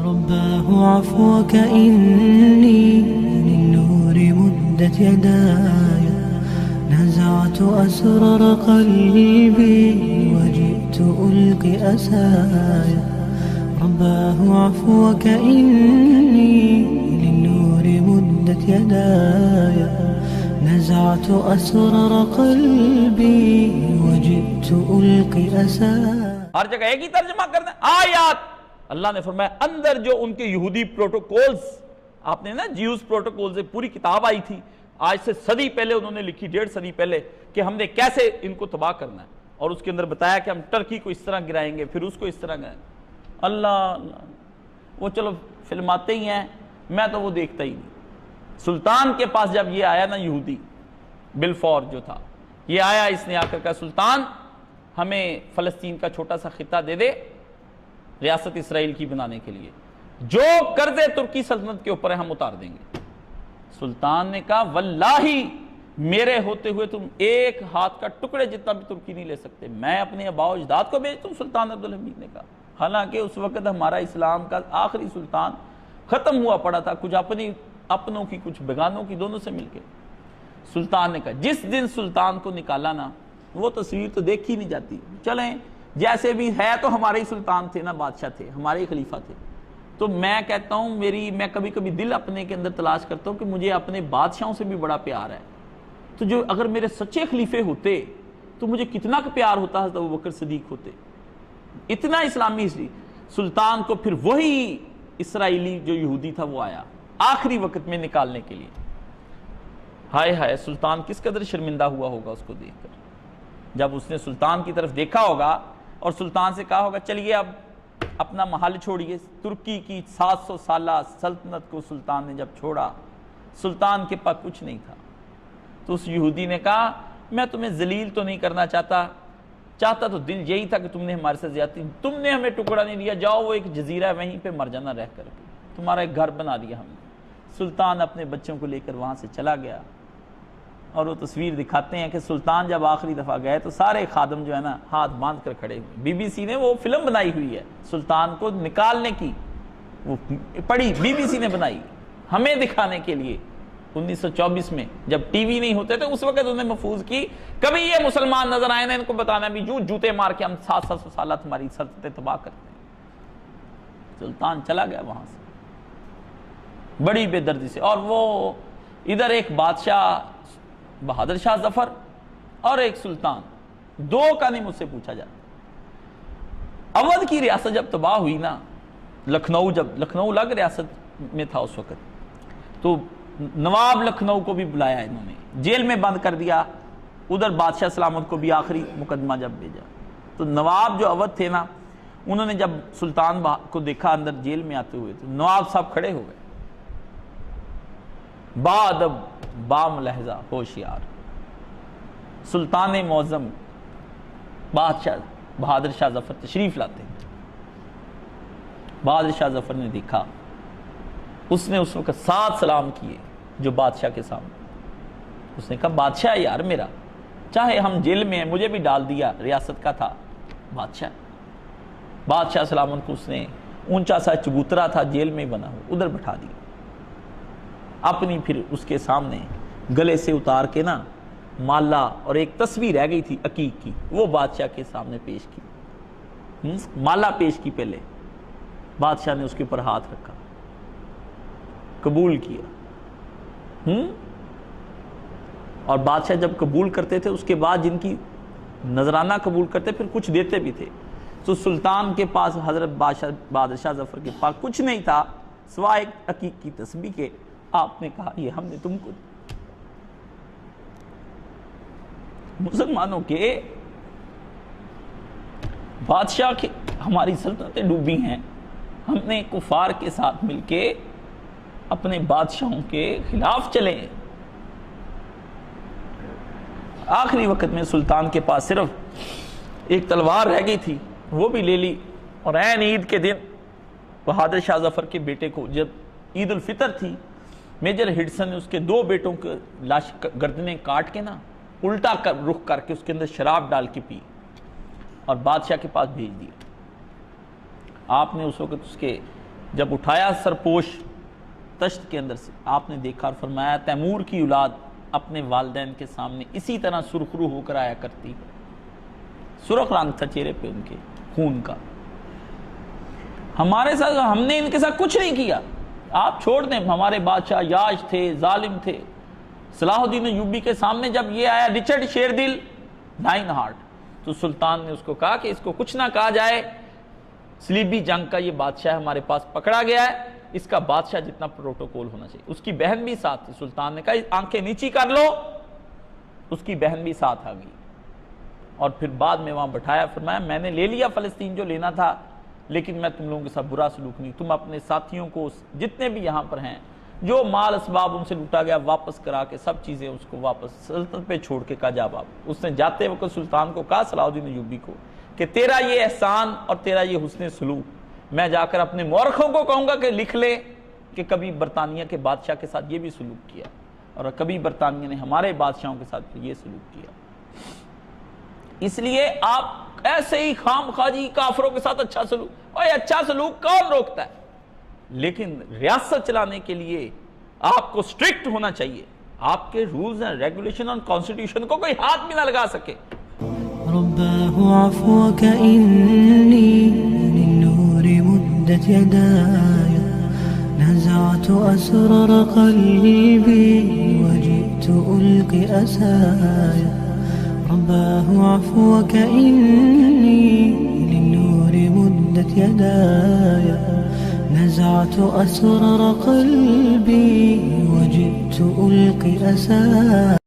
رباه عفوك إني للنور مدت يداي نزعت أسرار قلبي وجئت ألقي أسايا رباه عفوك إني للنور مدت يداي نزعت أسرار قلبي وجئت ألقي أسايا. ہر جگہ ایک ہی ترجمہ کرنا ہے آیات. اللہ نے فرمایا اندر جو ان کے یہودی پروٹوکولز، آپ نے نا جیوز پروٹوکولز پوری کتاب آئی تھی آج سے صدی پہلے، انہوں نے لکھی 1.5 صدی پہلے کہ ہم نے کیسے ان کو تباہ کرنا ہے، اور اس کے اندر بتایا کہ ہم ٹرکی کو اس طرح گرائیں گے، پھر اس کو اس طرح گرائیں گے. اللہ وہ چلو فلماتے ہی ہیں، میں تو وہ دیکھتا ہی نہیں. سلطان کے پاس جب یہ آیا نا یہودی بلفور جو تھا، یہ آیا، اس نے آ کر کہا سلطان ہمیں فلسطین کا چھوٹا سا خطہ دے دے ریاست اسرائیل کی بنانے کے لیے، جو قرضے ترکی سلطنت کے اوپر ہے ہم اتار دیں گے. سلطان نے کہا واللہ میرے ہوتے ہوئے تم ایک ہاتھ کا ٹکڑے جتنا بھی ترکی نہیں لے سکتے، میں اپنے آباء و اجداد کو بھیج دوں. سلطان عبدالحمید نے کہا، حالانکہ اس وقت ہمارا اسلام کا آخری سلطان ختم ہوا پڑا تھا، کچھ اپنوں کی کچھ بیگانوں کی، دونوں سے مل کے. سلطان نے کہا جس دن سلطان کو نکالا نا، وہ تصویر تو دیکھی نہیں جاتی، چلیں جیسے بھی ہے تو ہمارے ہی سلطان تھے نا، بادشاہ تھے، ہمارے ہی خلیفہ تھے. تو میں کہتا ہوں میں کبھی کبھی دل اپنے کے اندر تلاش کرتا ہوں کہ مجھے اپنے بادشاہوں سے بھی بڑا پیار ہے. تو جو اگر میرے سچے خلیفے ہوتے تو مجھے کتنا پیار ہوتا حضرت ابوبکر صدیق ہوتے، اتنا اسلامی. سلطان کو پھر وہی اسرائیلی جو یہودی تھا وہ آیا آخری وقت میں نکالنے کے لیے. ہائے ہائے سلطان کس قدر شرمندہ ہوا ہوگا اس کو دیکھ کر، جب اس نے سلطان کی طرف دیکھا ہوگا اور سلطان سے کہا ہوگا چلیے اب اپنا محل چھوڑیے. ترکی کی 700 سالہ سلطنت کو سلطان نے جب چھوڑا، سلطان کے پاس کچھ نہیں تھا. تو اس یہودی نے کہا میں تمہیں ذلیل تو نہیں کرنا چاہتا تو دل یہی تھا کہ تم نے ہمارے سے زیادتی، تم نے ہمیں ٹکڑا نہیں دیا، جاؤ وہ ایک جزیرہ ہے وہیں پہ مر جانا رہ کر، تمہارا ایک گھر بنا دیا ہم نے. سلطان اپنے بچوں کو لے کر وہاں سے چلا گیا. اور وہ تصویر دکھاتے ہیں کہ سلطان جب آخری دفعہ گئے تو سارے خادم جو ہے نا ہاتھ باندھ کر کھڑے ہوئے. بی بی سی نے وہ فلم بنائی ہوئی ہے سلطان کو نکالنے کی، وہ پڑھی، بی بی سی نے بنائی ہمیں دکھانے کے لیے. 1924 میں جب ٹی وی نہیں ہوتے تھے اس وقت انہوں نے محفوظ کی، کبھی یہ مسلمان نظر آئے نا ان کو بتانا بھی جوتے مار کے ہم 700 سالہ تمہاری سلطنتیں تباہ کرتے ہیں. سلطان چلا گیا وہاں سے بڑی بے دردی سے. اور وہ ادھر ایک بادشاہ بہادر شاہ ظفر اور ایک سلطان، دو کا نہیں مجھ سے پوچھا جاتا. اودھ کی ریاست جب تباہ ہوئی نا، لکھنؤ الگ ریاست میں تھا اس وقت، تو نواب لکھنؤ کو بھی بلایا انہوں نے، جیل میں بند کر دیا. ادھر بادشاہ سلامت کو بھی آخری مقدمہ جب بھیجا. تو نواب جو اودھ تھے نا، انہوں نے جب سلطان کو دیکھا اندر جیل میں آتے ہوئے تو نواب صاحب کھڑے ہو گئے، بادب بام لہجہ ہوشیار. سلطان معظم بادشاہ بہادر شاہ ظفر تشریف لاتے ہیں. بہادر شاہ ظفر نے دیکھا، اس نے اس وقت 7 سلام کیے جو بادشاہ کے سامنے. اس نے کہا بادشاہ یار میرا، چاہے ہم جیل میں ہیں مجھے بھی ڈال دیا، ریاست کا تھا بادشاہ سلامت کو اس نے اونچا سا چبوترا تھا جیل میں بنا ہوا ادھر بٹھا دیا. اپنی پھر اس کے سامنے گلے سے اتار کے نا مالا اور ایک تصویر رہ گئی تھی عقیق کی، وہ بادشاہ کے سامنے پیش کی. مالا پیش کی، پہلے بادشاہ نے اس کے اوپر ہاتھ رکھا، قبول کیا. اور بادشاہ جب قبول کرتے تھے اس کے بعد جن کی نذرانہ قبول کرتے پھر کچھ دیتے بھی تھے. تو سلطان کے پاس حضرت بہادر شاہ ظفر کے پاس کچھ نہیں تھا سوائے ایک عقیق کی تسبیح کے. آپ نے کہا یہ ہم نے تم کو، مسلمانوں کے بادشاہ کے ہماری سلطنتیں ڈوبی ہیں، ہم نے کفار کے ساتھ مل کے اپنے بادشاہوں کے خلاف چلے. آخری وقت میں سلطان کے پاس صرف ایک تلوار رہ گئی تھی، وہ بھی لے لی. اور عین عید کے دن بہادر شاہ ظفر کے بیٹے کو، جب عید الفطر تھی، میجر ہڈسن نے اس کے 2 بیٹوں کے لاش گردنیں کاٹ کے نا الٹا رخ کر کے اس کے اندر شراب ڈال کے پی اور بادشاہ کے پاس بھیج دیا. آپ نے اس وقت اس کے جب اٹھایا سرپوش تشت کے اندر سے، آپ نے دیکھا اور فرمایا تیمور کی اولاد اپنے والدین کے سامنے اسی طرح سرخرو ہو کر آیا کرتی ہے، سرخ رنگ تھا چہرے پہ ان کے خون کا۔ ہمارے ساتھ، ہم نے ان کے ساتھ کچھ نہیں کیا، آپ چھوڑ دیں، ہمارے بادشاہ یاج تھے، ظالم تھے۔ صلاح الدین ایوبی کے سامنے جب یہ آیا رچرڈ شیردل نائن ہارٹ، تو سلطان نے اس کو کہا کہ اس کو کچھ نہ کہا جائے، صلیبی جنگ کا یہ بادشاہ ہمارے پاس پکڑا گیا ہے، اس کا بادشاہ جتنا پروٹوکول ہونا چاہیے۔ اس کی بہن بھی ساتھ تھی، سلطان نے کہا آنکھیں نیچی کر لو، اس کی بہن بھی ساتھ آ گئی، اور پھر بعد میں وہاں بٹھایا، فرمایا میں نے لے لیا فلسطین جو لینا تھا، لیکن میں تم لوگوں کے ساتھ برا سلوک نہیں، تم اپنے ساتھیوں کو جتنے بھی یہاں پر ہیں جو مال اسباب ان سے لوٹا گیا واپس کرا کے سب چیزیں اس کو واپس سلطنت پہ چھوڑ کے کہا جا باپ۔ اس نے جاتے وقت سلطان کو کہا، صلاح الدین ایوبی کو، کہ تیرا یہ احسان اور تیرا یہ حسن سلوک میں جا کر اپنے مورخوں کو کہوں گا کہ لکھ لے کہ کبھی برطانیہ کے بادشاہ کے ساتھ یہ بھی سلوک کیا، اور کبھی برطانیہ نے ہمارے بادشاہوں کے ساتھ یہ سلوک کیا۔ اس لیے آپ ایسے ہی خام خواجی کافروں کے ساتھ اچھا سلوک، اور اچھا سلوک کون روکتا ہے؟ لیکن ریاست چلانے کے لیے آپ کو سٹرکٹ ہونا چاہیے، آپ کے رولز اینڈ ریگولیشن اور کانسٹیٹیوشن کو کوئی ہاتھ بھی نہ لگا سکے۔ رباه عفوك إني للنور مدت يداي، نزعت أسرار قلبي وجئت ألقي أسايا. رباه عفوك إني للنور مدت يداي، نزعت أسرار قلبي وجئت ألقي أسايا.